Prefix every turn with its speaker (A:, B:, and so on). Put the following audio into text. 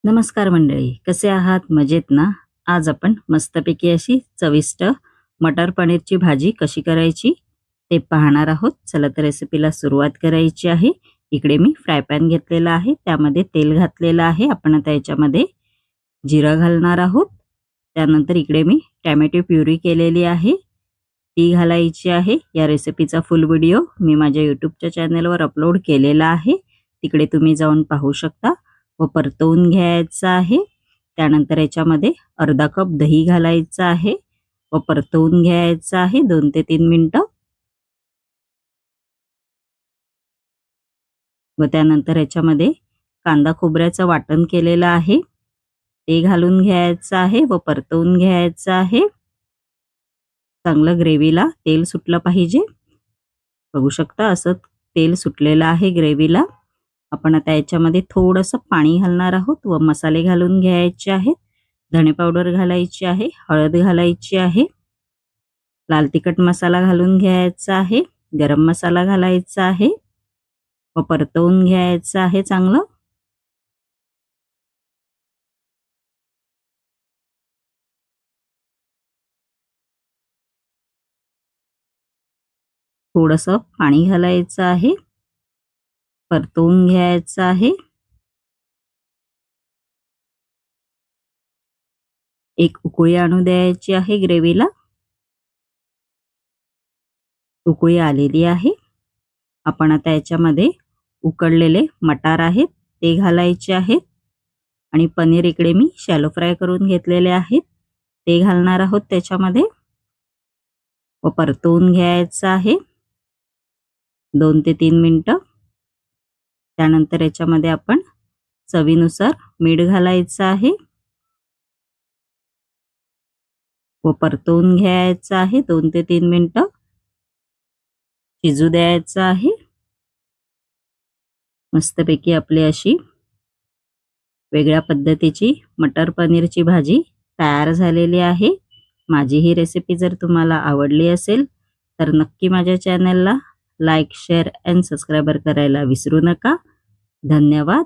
A: नमस्कार मंडळी, कसे आहात? मजेत ना? आज आपण मस्तपैकी अशी चविष्ट मटर पनीरची भाजी कशी करायची ते पाहणार आहोत. चला तर रेसिपीला सुरुवात करायची आहे. इकडे मी फ्राय पॅन घेतलेला आहे, त्यामध्ये तेल घातलेलं आहे. आपण आता याच्यामध्ये जिरं घालणार आहोत. त्यानंतर इकडे मी टोमॅटो प्युरी केलेली आहे, ती घालायची आहे. या रेसिपीचा फुल व्हिडिओ मी माझ्या यूट्यूबच्या चॅनलवर अपलोड केलेला आहे, तिकडे तुम्ही जाऊन पाहू शकता. व परतवून घ्यायचं आहे. त्यानंतर याच्यामध्ये अर्धा कप दही घालायचं आहे व परतवून घ्यायचं आहे 2 ते 3 मिनिटं. व त्यानंतर याच्यामध्ये कांदा खोबऱ्याचं वाटण केलेलं आहे, ते घालून घ्यायचं आहे व परतवून घ्यायचं आहे. चांगलं ग्रेव्हीला तेल सुटलं पाहिजे. बघू शकता असं तेल सुटलेलं आहे ग्रेव्हीला. आपण आता याच्यामध्ये थोडंसं पाणी घालणार आहोत व मसाले घालून घ्यायचे आहेत. धणे पावडर घालायची आहे, हळद घालायची आहे, लाल तिखट मसाला घालून घ्यायचा आहे, गरम मसाला घालायचा आहे व परतवून घ्यायचं आहे चांगलं. थोडंसं पाणी घालायचं आहे, परतवून घ्यायचं आहे. एक उकळी आणू द्यायची आहे ग्रेव्हीला. उकळी आलेली आहे. आपण आता याच्यामध्ये उकडलेले मटार आहेत ते घालायचे आहेत आणि पनीर इकडे मी शॅलो फ्राय करून घेतलेले आहेत, ते घालणार आहोत त्याच्यामध्ये व परतवून घ्यायचं आहे 2 ते 3 मिनिटं. त्यानंतर याच्यामध्ये आपण चवीनुसार मीठ घालायचं आहे व परतवून घ्यायचं आहे 2 ते 3 मिनिटं. शिजू द्यायचं आहे. मस्तपैकी आपली अशी वेगळ्या पद्धतीची मटर पनीरची भाजी तयार झालेली आहे. माझी ही रेसिपी जर तुम्हाला आवडली असेल तर नक्की माझ्या चॅनलला लाईक, शेअर अँड सबस्क्राईब करायला विसरू नका. धन्यवाद.